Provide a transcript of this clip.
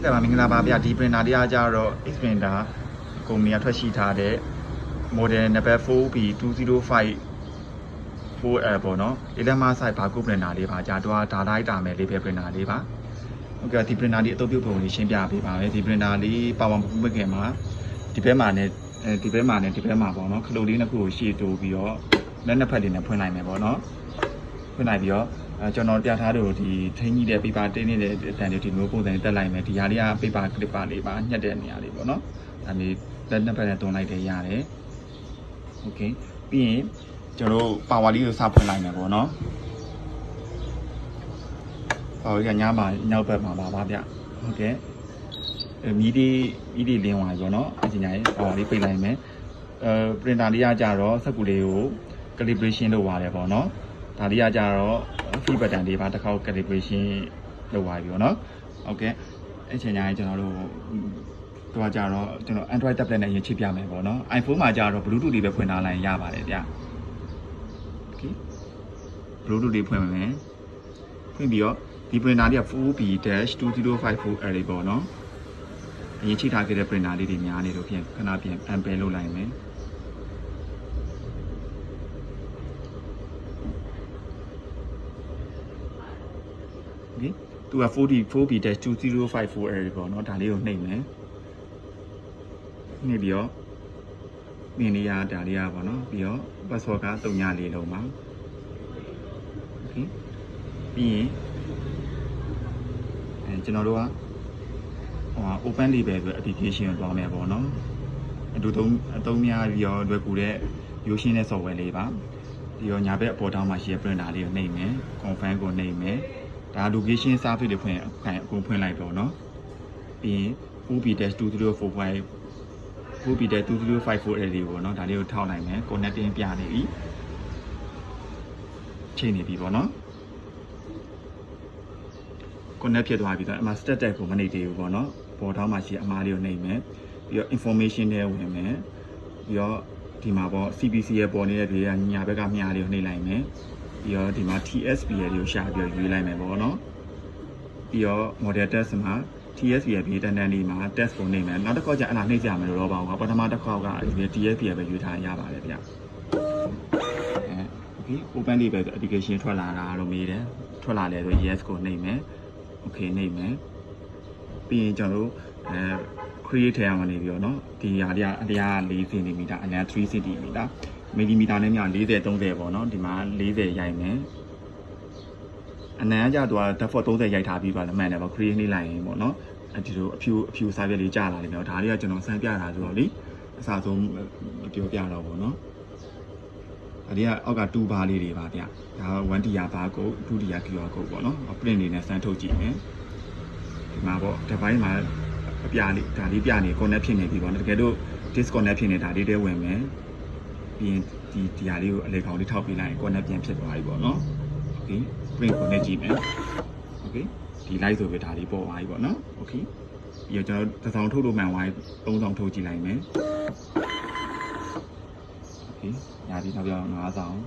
ကဲပါမင်္ဂလာပါဗျာဒီ printer တရားကြတော့ Xprinter ကုမ္ပဏီကထွက်ရှိထားတဲ့ model number 4B205 4L ပေါ့နော်ဒီလက်မဆိုင်ဘာကု printer လေးပါကြာတော့ဒါလိုက်တာမယ်လေးပဲ printer လေးပါဟုတ်ကဲ့ဒီ printer လေးအသုံးပြုပုံလေးရှင်းပြပေးပါမယ်ဒီ printer လေးပါဝင်မှုခင်မှာဒီဘက်မှာနဲ့ဒီဘက်မှာပေါ့နော်ခလုတ်လေးနှစ်ခုကိုရှေ့တိုးပြီးတော့လက်နှစ်ဖက်လေးနဲ့ဖွင့်လိုက်မယ်ပေါ့နော်ဖွင့်လိုက်ပြီးတော့ကျွန်တော်ပြထားတို့ဒီထိန်းကြီးတဲ့ paper တင်းနေတဲ့အတန်တွေဒီမျိုးပုံစံတက်လိုက်မယ်ဒီဟာလေးက paper clipper လေးပါညှက်တဲ့နေရာလေးပေါ့နော်ဒါမျိုးလက်နှစ်ဖက်နဲ့တွန်းလိုက်တယ်ရတယ်โอเคပြီးရင်ကျွန်တော် power လေးကိုစဖွင့်လိုက်မယ်ပေါ့နော် power ကညမှာနောက်ဘက်မှာပါဗျဟုတ်ကဲ့မီဒီလင်းသွားပြီပေါ့နော်အချိန်ကြီး power လေးပိတ်လိုက်မယ် printer လေးကကြတော့စက်ကူလေးကို calibration လုပ်ရတယ်ပေါ့နော်ဒါလေးကကြတော့ free button လေးပါတစ်ခါ calibration လုပ်သွားပြီပေါ့နော်ဟုတ်ကဲ့အချိန်ကြီးကျွန်တော်တို့တော့ကြတော့ကျွန်တော် Android tablet နဲ့ရင်ချိပြမယ်ပေါ့နော် iPhone မှာကြတော့ Bluetooth လေးပဲဖွင့်ထားလိုက်ရပါတယ်ဗျโอเค Bluetooth လေးဖွင့်မယ်ဖွင့်ပြီးတော့ဒီ printer လေးက 4B-2054 array ပေါ့နော်အရင်ချိထားခဲ့တဲ့ printer လေးတွေများနေလို့ပြန်ခဏပြန် unpair လုပ်လိုက်မယ်ဒီသူက 4B-2054 array ပေါ့နော်ဒါလေးကိုနှိပ်မယ်နှိပ်ပြီးတော့မြင်နေရဒါလေးရပါတော့ပြီးတော့ password က304လုံးပါโอเคပြီးရင်ကျွန်တော်တို့ကopen label ဆို application ကိုတွားမယ်ပေါ့နော်အသုံးများပြီးတော့လွယ်ကူတဲ့ရိုးရှင်းတဲ့ software လေးပါပြီးတော့ညာဘက်အပေါ်ထောင်းမှာရှိတဲ့ printer လေးကိုနှိပ်မယ် confirm ကိုနှိပ်မယ်ဒါ location service တွေဖွင့်အကုန်ဖွင့်လိုက်ပေါ့နော်ပြီးရင် 4B-2054 array ပေါ့နော်ဒါလေးကိုထောက်နိုင်မယ် connecting ပြနေပြီချိန်နေပြီပေါ့နော် connect ဖြစ်သွားပြီဆိုတော့အမှ status ကိုမနှိပ်သေးဘူးပေါ့နော်ပေါ်ထောင်းမှာရှိအမားလေးကိုနှိပ်မယ်ပြီးတော့ information တွေဝင်မယ်ပြီးတော့ဒီမှာပေါ့ CPC ရဲ့ပေါ်နေတဲ့တွေကညာဘက်ကမြားလေးကိုနှိပ်လိုက်မယ်ပြီးတော့ဒီမှာ TSP ရဲ့ကိုရှာပြီးရွေးလိုက်မယ်ပေါ့နော်ပြီးတော့ model test မှာ TSP ရဲ့ဘေးတန်းတန်းလေးမှာ test ကိုနှိပ်မယ်နောက်တစ်ခါကျအဲ့ဒါနှိပ်ကြမယ်လို့တော့ပါဘူးပထမတစ်ခါကဒီ TSP ရဲ့ပဲရွေးထားရပါတယ်ဗျokay open label application ထွက်လာတာလို့မေးတယ်ထွက်လာလဲဆို yes ကိုနှိပ်မယ် okay နှိပ်မယ်ပြီးရင်ကျွန်တော်တို့create ထဲမှာနေပြီးတော့เนาะဒီဟာလေးကအတရား4 cm အနံ3 cm မီလီမီတာနဲ့မြောက်40 30ပေါ့เนาะဒီမှာ40ရိုက်မယ်အနံကကြတော့ default 30ရိုက်ထားပြီးပါလားမှန်တယ်ပေါ့ create နှိပ်လိုက်ရင်ပေါ့เนาะဒီလိုအဖြူ size လေးကြာလာတယ်ပေါ့ဒါလေးကကျွန်တော်စမ်းပြတာဆိုတော့လေအစားဆုံးပြောပြတော့ပေါ့เนาะအဲ့ဒီကအောက်က2ဘားလေးတွေပါဗျဒါ1 tier bar code 2 tier QR code ပေါ့เนาะ print နေနဲ့စမ်းထုတ်ကြည့်မယ်ဒီမှာပေါ့ဒီဘိုင်းမှာအပြားလေးဒါလေးပြနေ connect ဖြစ်နေပြီပေါ့နော်တကယ်လို့ disconnect ဖြစ်နေတာလေးတွေဝင်မယ်ပြီးရင်ဒီဟာလေးကိုအလေကောင်လေးထောက်ပြလိုက်ရင် connect ပြန်ဖြစ်သွားပြီပေါ့နော် okay print connect ကြည့်မယ် okay ဒီ light ဆိုပဲဒါလေးပေါ်သွားပြီပေါ့နော် okay ပြီးတော့ကျွန်တော်တစ်ဆောင်ထုတ်လို့မှန်သွားပြီ3ဆောင်ထုတ်ကြည့်လိုက်မယ် okay ညာဒီနောက်ပြောင်း5ဆောင်